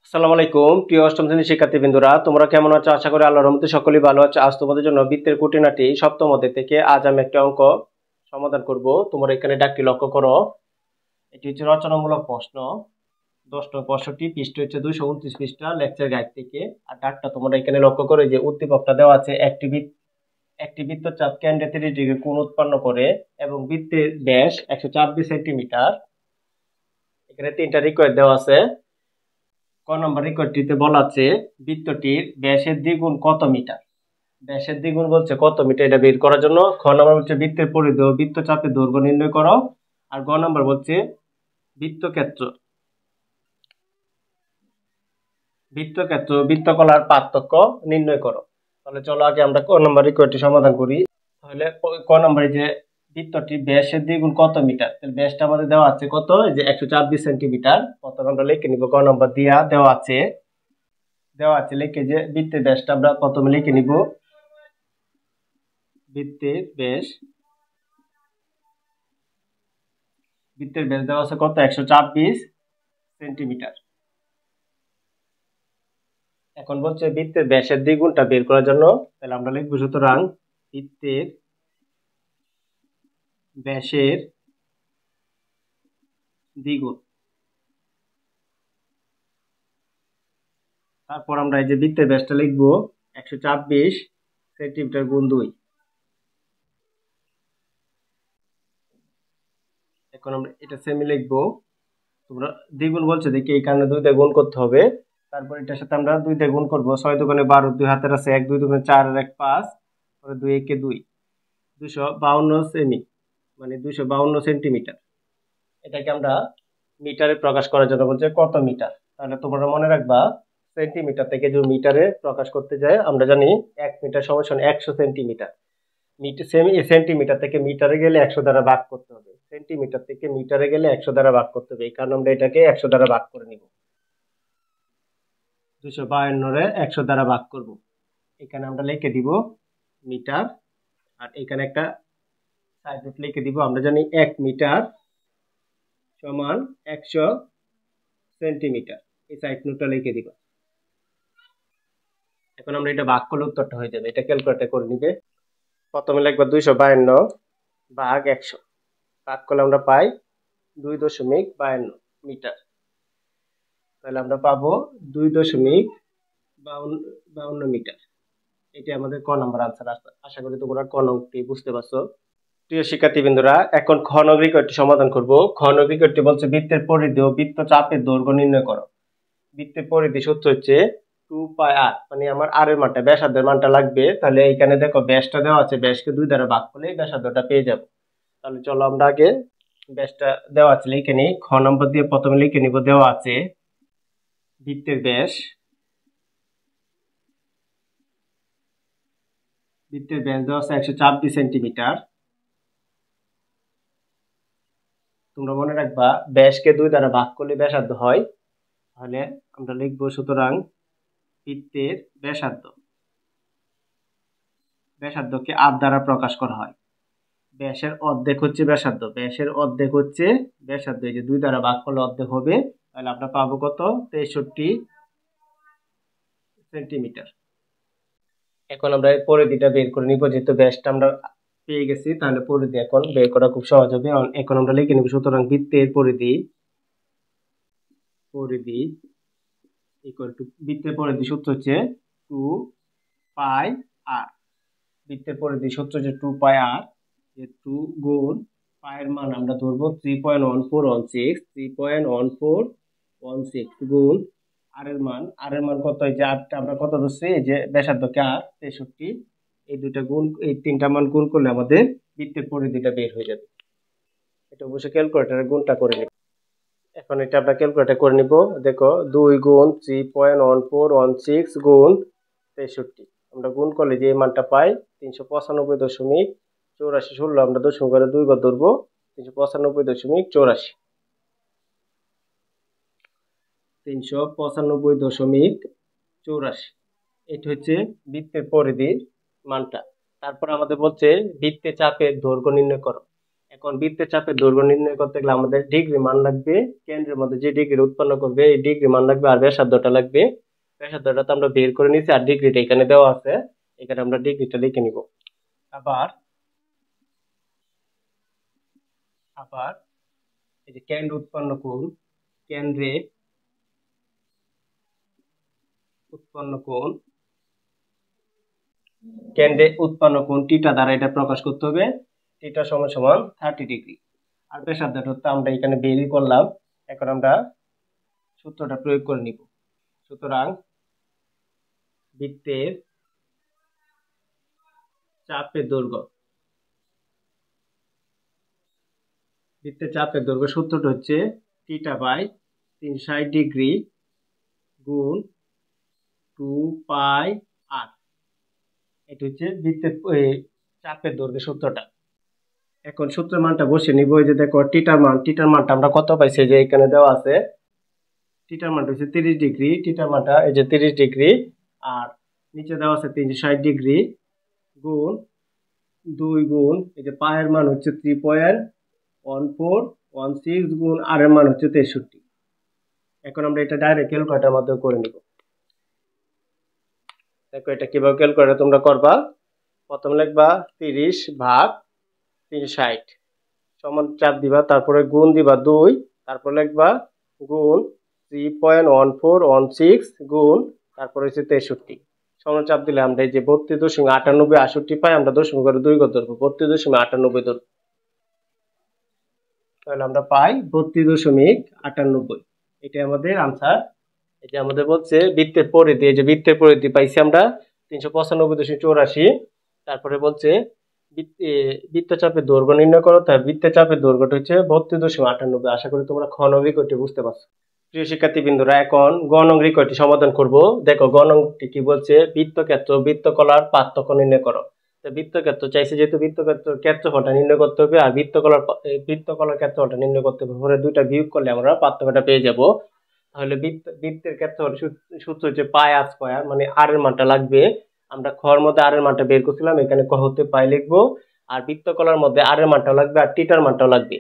আসসালামু আলাইকুম প্রিয় অষ্টম শ্রেণীর শিক্ষার্থীবৃন্দরা, তোমরা কেমন আছো? আশা করি আল্লাহর রহমতে সকলেই ভালো আছো। আজ তোমাদের জন্য বৃত্তের খুঁটিনাটি সপ্তম অধ্যায় থেকে আজ আমি একটা অঙ্ক সমাধান করব। তোমরা এখানে ডাকটি লক্ষ্য করো। এটি হচ্ছে রচনামূলক প্রশ্ন, 10 65 পৃষ্ঠা হচ্ছে 229 পৃষ্ঠা লেকচার গাইড থেকে। আর ডাকটা তোমরা এখানে লক্ষ্য করো যে উদ্দীপকটা দেওয়া আছে, একটি বৃত্তচাপ কেন্দ্রে 30 ডিগ্রি কোণ উৎপন্ন করে এবং বৃত্তের ব্যাস 124 সেন্টিমিটার। এখানে তিনটা রিকোয়েস্ট দেওয়া আছে। ক নম্বর রিকোয়েস্টটিতে বলা আছে বৃত্তটির ব্যাসের দ্বিগুণ কত মিটার। ব্যাসের দ্বিগুণ বলছে কত মিটার, এটা বের করার জন্য খ নম্বর বলছে বৃত্তের পরিধি ও বৃত্তচাপের দৈর্ঘ্য নির্ণয় করো। আর গ নম্বর বলছে বৃত্তকলার পার্থক্য নির্ণয় করো। তাহলে চলো আগে আমরা ক নম্বর রিকোয়েস্টটি সমাধান করি। তাহলে ক নম্বরে যে বৃত্তটি ব্যাসের দ্বিগুণ কত মিটার, ব্যাসটা আমাদের দেওয়া আছে কত, যে 124 সেন্টিমিটার। প্রথমে আমরা লিখে নিব, ক নম্বর দিয়া দেওয়া আছে লিখে যে বৃত্তের ব্যাসটা আমরা প্রথমে লিখে নিব। বৃত্তের ব্যাস দেওয়া আছে কত, 124 সেন্টিমিটার। এখন বলছে বৃত্তের ব্যাসের দ্বিগুণটা বের করার জন্য, তাহলে আমরা লিখবো সুতরাং বৃত্তের ব্যাসের দ্বিগুণ। তারপর আমরা এই যে বৃত্তের ব্যাসটা লিখবো 124 সেন্টিমিটার গুণ 2। এখন আমরা এটা সেমি লিখবো। তোমরা দ্বিগুণ বলছে দেখি, এই কারণে 2 দিয়ে গুণ করতে হবে। তারপর এটার সাথে আমরা 2 দিয়ে গুণ করবো। 6 দুগুণে 12, 2 হাতের আছে 1, 2 দুগুণে 4 আর 1 5, 2 একে 2, 252 সেমি, মানে 252 সেন্টিমিটার। এটাকে আমরা মিটারে প্রকাশ করার জন্য বলছে কত মিটার। তাহলে তোমরা মনে রাখবা, সেন্টিমিটার থেকে যদি মিটারে প্রকাশ করতে যায়, আমরা জানি 1 মিটার সমান 100 সেন্টিমিটার। সেন্টিমিটার থেকে মিটারে গেলে 100 দ্বারা ভাগ করতে হবে, সেন্টিমিটার থেকে মিটারে গেলে 100 দ্বারা ভাগ করতে হবে। এই কারণে আমরা এটাকে 100 দ্বারা ভাগ করে নিব। 252 100 দ্বারা ভাগ করব। এখানে আমরা লিখে দিব মিটার, আর এখানে একটা সাইড নোট লিখে দিব। আমরা জানি 1 মিটার সমান 100 সেন্টিমিটার। এই সাইড নোটটা লিখে দিব। এখন আমরা এটা ভাগ করলে উত্তরটা হয়ে যাবে। এটা ক্যালকুলেটর করে নিবে। প্রথমে লিখবা 252 ভাগ 100, ভাগ করলে আমরা পাই 2.52 মিটার। তাহলে আমরা পাবো 2.52 মিটার। এটি আমাদের ক নম্বর আনসার। আশা করি তোমরা ক নম্বরটি বুঝতে পারছো। প্রিয় শিক্ষার্থীবৃন্দরা, এখন খ নম্বর রিকোয়েস্টটি সমাধান করব। খ নম্বর রিকোয়েস্টটি বলছে বৃত্তের পরিধি ও বৃত্তচাপের দৈর্ঘ্য নির্ণয় করো। বৃত্তের পরিধি সূত্র হচ্ছে 2 পাই আর, মানে আমার আর এর মানটা, ব্যাসার্ধের মানটা লাগবে। তাহলে এখানে দেখো ব্যাসটা দেওয়া আছে, ব্যাসকে 2 দ্বারা ভাগ করলে ব্যাসার্ধটা পেয়ে যাব। তাহলে চলো আমরা আগে ব্যাসটা দেওয়া আছে লিখে নিই। খ নম্বর দিয়ে প্রথমে লিখে নিব, দেওয়া আছে বৃত্তের ব্যাস দেওয়া আছে 124 সেন্টিমিটার। তোমরা মনে রাখবা, ব্যাসকে 2 দ্বারা ভাগ করলে ব্যাসার্ধ হয়। তাহলে আমরা লিখবো সুতরাং বৃত্তের ব্যাসার্ধকে আর দ্বারা প্রকাশ করা হয়। ব্যাসের অর্ধেক হচ্ছে ব্যাসার্ধ, এই যে 2 দ্বারা ভাগ করলে অর্ধেক হবে। তাহলে আমরা পাবো কত, 63 সেন্টিমিটার। এখন আমরা এই পরিধিটা বের করে নিব, যেহেতু ব্যাসটা আমরা পেয়ে গেছি। তাহলে পরিধি এখন বের করা খুব সহজ হবে। এখন আমরা লিখে নিব সুতরাং বৃত্তের পরিধি বৃত্তের পরিধি সূত্র হচ্ছে 2 পাই আর। বৃত্তের পরিধি সূত্র হচ্ছে 2 পাই আর, যে 2 গুণ পায়ের মান আমরা ধরবো 3.1416 গুণ আর এর মান কত, এই যে আরটা আমরা কত ধরছি, এই যে ব্যাসার্ধকে আর 63, এই দুইটা গুণ, এই তিনটা মান গুণ করলে আমাদের বৃত্তের পরিধিটা বের হয়ে যাবে। এটা অবশ্যই ক্যালকুলেটরে গুণটা করে নিব। এখন এটা আমরা ক্যালকুলেটর করে নিব। দেখো 2 গুণ 3.1416 গুণ 63, আমরা গুণ করলে যে মানটা পাই 395.84। 16 আমরা দশমিক করে 2 বার ধরবো, 395.84। 395.84, এটা হচ্ছে বৃত্তের পরিধির মানটা। তারপর আমাদের বলছে বৃত্তে চাপের দৈর্ঘ্য নির্ণয় করো। এখন বৃত্তের চাপের দৈর্ঘ্য নির্ণয় করতে গেলে আমাদের ডিগ্রি মান লাগবে, কেন্দ্রের মধ্যে যে ডিগ্রি উৎপন্ন করবে এই ডিগ্রি মান লাগবে, আর ব্যাসার্ধটা লাগবে। ব্যাসার্ধটা তো আমরা বের করে নিয়েছি, আর ডিগ্রিটা এখানে দেওয়া আছে, এখানে আমরা ডিগ্রিটা লিখে নিব। আবার আবার এই যে কেন্দ্র উৎপন্ন কোণ, কেন্দ্রে উৎপন্ন কোণ, কেন্দ্রে উৎপন্ন কোণ টিটা দ্বারা এটা প্রকাশ করতে হবে। টিটা সমান সমান 30 ডিগ্রি। আর ব্যাসার্ধটা তো আমরা এখানে বেরই করলাম, এখন আমরা সূত্রটা প্রয়োগ করে নিব। সুতরাং বৃত্তের চাপের দৈর্ঘ্য, বৃত্তের চাপের দৈর্ঘ্য সূত্রটা হচ্ছে থিটা বাই 360 ডিগ্রি গুণ 2 পাই আর। এটা হচ্ছে বৃত্তের চাপের দৈর্ঘ্যের সূত্রটা। এখন সূত্রের মানটা বসে নিব। এই যে দেখো টিটার মানটা আমরা কত পাইছি, যে এখানে দেওয়া আছে। টিটার মানটা হচ্ছে 30 ডিগ্রি, টিটার মানটা এই যে 30 ডিগ্রি, আর নিচে দেওয়া আছে 360 ডিগ্রি গুণ 2 গুণ এই যে পায়ের মান হচ্ছে 3.1416 গুণ আর এর মান হচ্ছে 63। এখন আমরা এটা ডাইরেক্ট ক্যালকুলেটরের মাধ্যমে করে নিব। দেখো এটা কিভাবে ক্যালকুলেটর তোমরা করবা। প্রথমে লিখবা 30 ভাগ 360 সমান 4 দিবা, তারপরে গুণ দিবা 2, তারপর লিখবা গুণ 3.1416 গুণ তারপরে হচ্ছে 63 সমান 4 দিলে আমরা এই যে 32.98 পাই। আমরা দশমিক করে 2 ঘর ধরবো, 32.98 ধরবো, তাহলে আমরা পাই 32.98। এটা আমাদের আনসার। এই যে আমাদের বলছে বৃত্তের পরিধি, এই যে বৃত্তের পরিধি পাইছি আমরা 395.84। তারপরে বলছে বৃত্তচাপের দৈর্ঘ্য নির্ণয় করো, তাই বৃত্তচাপের দৈর্ঘ্যটা হচ্ছে 32.98। আশা করি তোমরা খ নং রিকোয়েস্টটি বুঝতে পারছো। প্রিয় শিক্ষার্থীবৃন্দরা, এখন গ নং রিকোয়েস্টটি সমাধান করব। দেখো গ নংটি কি বলছে, বৃত্তক্ষেত্র বৃত্তকলার পার্থক্য নির্ণয় করো। তো বৃত্তক্ষেত্র চাইছে, যেহেতু বৃত্তক্ষেত্রের ক্ষেত্রফলটা নির্ণয় করতে হবে, আর বৃত্তকলার ক্ষেত্রফলটা নির্ণয় করতে হবে, পরে দুইটা বিয়োগ করলে আমরা পার্থক্যটা পেয়ে যাব। তাহলে বৃত্তের ক্ষেত্রফল সূত্র হচ্ছে পাই আর স্কয়ার, মানে আর এর মানটা লাগবে। আমরা খ এর মধ্যে আর এর মানটা বের করছিলাম, এখানে ক হতে পাই লিখবো। আর বৃত্তকলার মধ্যে আর এর মানটাও লাগবে, আর টিটার মানটাও লাগবে।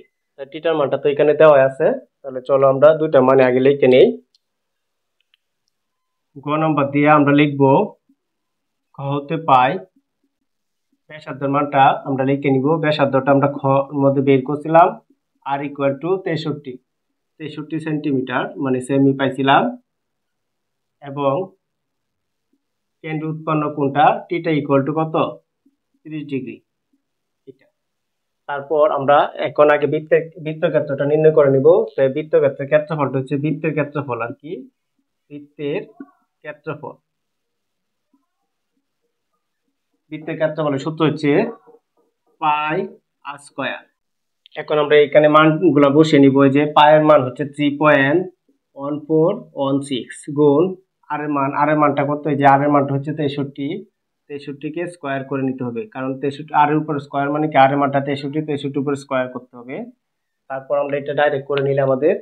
টিটার মানটা তো এখানে দেওয়া আছে, তাহলে চলো আমরা দুইটা মানে আগে লিখে নেই। গ নম্বর দিয়ে আমরা লিখবো খ হতে পাই ব্যাসার্ধের মানটা আমরা লিখে নিব। ব্যাসার্ধটা আমরা খ এর মধ্যে বের করছিলাম, আর ইকুয়াল টু 63 সেন্টিমিটার মানে সেমি পাইছিলাম। এবং কেন্দ্র উৎপন্ন কোণটা টিটা ইকুয়াল টু কত, 30 ডিগ্রি। তারপর আমরা এখন আগে বৃত্তক্ষেত্রটা নির্ণয় করে নিব। তো বৃত্তক্ষেত্রের ক্ষেত্রফলটা হচ্ছে বৃত্তের ক্ষেত্রফল, আর কি বৃত্তের ক্ষেত্রফল। বৃত্তের ক্ষেত্রফলের সূত্র হচ্ছে পাই আর স্কয়ার। এখন আমরা এখানে মানগুলো বসিয়ে নিব। যে পায়ের মান হচ্ছে 3.1416 গুণ আর এর মানটা কত, যে আর এর মানটা হচ্ছে 63 কে স্কয়ার করে নিতে হবে, কারণ 63 আর এর উপর স্কয়ার মানে কি আর এর মানটা 63 উপর স্কয়ার করতে হবে। তারপর আমরা এটা ডাইরেক্ট করে নিলে আমাদের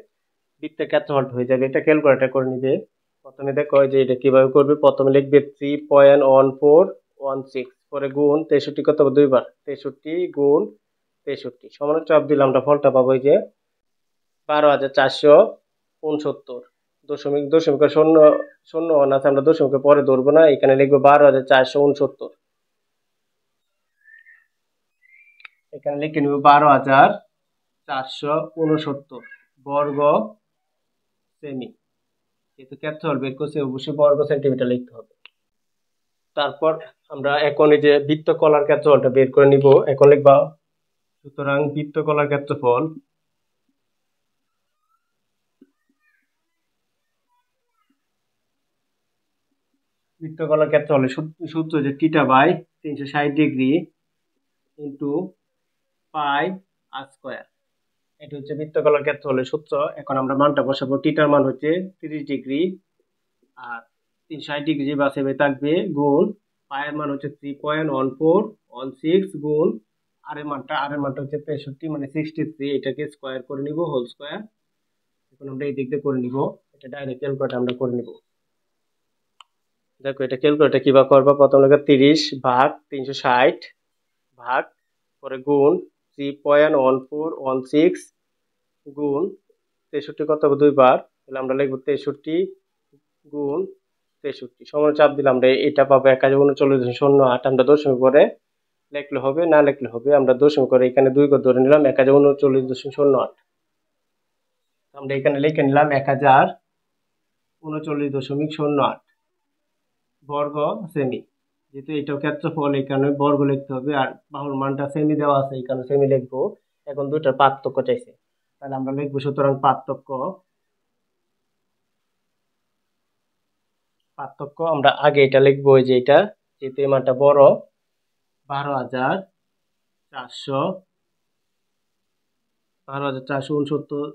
বৃত্তের ক্ষেত্রফল হয়ে যাবে। এটা ক্যালকুলেটর করে নিবে। প্রথমে দেখো যে এটা কিভাবে করবে, প্রথমে লিখবে 3.1416, পরে গুণ 63 কত দুইবার, 63 গুণ 63 সমান চাপ দিলে আমরা ফলটা পাবো এই যে 12,469। দশমিকের শূন্য শূন্য আছে, আমরা দশমিকের পরে ধরবো না, এখানে লিখবো 12,469। এখানে লিখে নিব 12,469 বর্গ সেমি। যেহেতু ক্ষেত্রফল বের করছি, অবশ্যই বর্গ সেন্টিমিটার লিখতে হবে। তারপর আমরা এখন এই যে বৃত্তকলার ক্ষেত্রফলটা বের করে নিব। এখন লিখবা, সুতরাং বৃত্তকলার ক্ষেত্রফল হলে সূত্র যে টিটা বাই 360 ডিগ্রি ইন্টু পাই আর স্কয়ার। এটা হচ্ছে বৃত্তকলার ক্ষেত্রফলের সূত্র। এখন আমরা মানটা বসাবো। টিটার মান হচ্ছে 30 ডিগ্রি, আর 360 ডিগ্রি যে বাসে থাকবে, গুণ পায়ের মান হচ্ছে 3.1416 গুণ আর এর মানটা হচ্ছে 63 মানে 63, এটাকে স্কয়ার করে নিব, হোল স্কয়ার। এখন আমরা এই দিক দিয়ে করে নিব, এটা ডাইরেক্ট ক্যালকুলেটর আমরা করে নিব। দেখো এটা ক্যালকুলেটর কিভাবে করবা, প্রথম লেখা 30 ভাগ 360 ভাগ, পরে গুণ 3.1416 গুণ 63 কত হবে 2 বার, তাহলে আমরা লিখব 63 গুণ 63 সমান চাপ দিলে আমরা এটা পাবো 1039.08। আমরা দশমিক করে লিখলে হবে না লিখলে হবে, আমরা দশমিক করে এখানে 2 করে ধরে নিলাম 1039.08। আমরা এখানে লিখে নিলাম 1039.08 বর্গ সেমি, যেহেতু এটাও ক্ষেত্রফল এই কারণে বর্গ লিখতে হবে, আর বাহুর মানটা সেমি দেওয়া আছে এই কারণে সেমি লিখবো। এখন দুইটার পার্থক্য চাইছে, তাহলে আমরা লিখবো সুতরাং পার্থক্য আমরা আগে এটা লিখবো, যে এটা যেহেতু এই মানটা বড় 12,469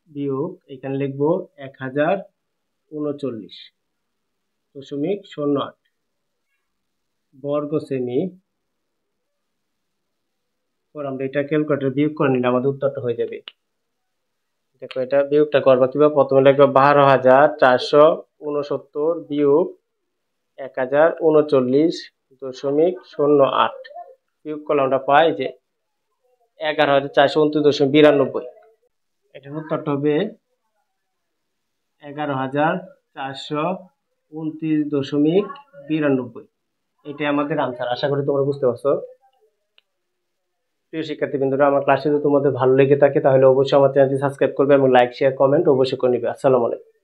বিয়োগ এখানে লিখবো 1039.08 বর্গ সেমি। পর আমরা এটা ক্যালকুলেটর বিয়োগ করে নিলে আমাদের উত্তরটা হয়ে যাবে। দেখো এটা বিয়োগটা করবা কিভাবে, প্রথমে লিখবা 12,469 বিয়োগ 1039.08 বিয়োগ করলে আমরা পাই যে 11,429.92। এটার উত্তরটা হবে 11,429.92। এটাই আমাদের আনসার। আশা করি তোমরা বুঝতে পারছো। প্রিয় শিক্ষার্থীবৃন্দরা, আমার ক্লাস যদি তোমাদের ভালো লেগে থাকে তাহলে অবশ্যই আমার চ্যানেলটি সাবস্ক্রাইব করবে এবং লাইক শেয়ার কমেন্ট অবশ্যই করে নিবে। আসসালামু আলাইকুম।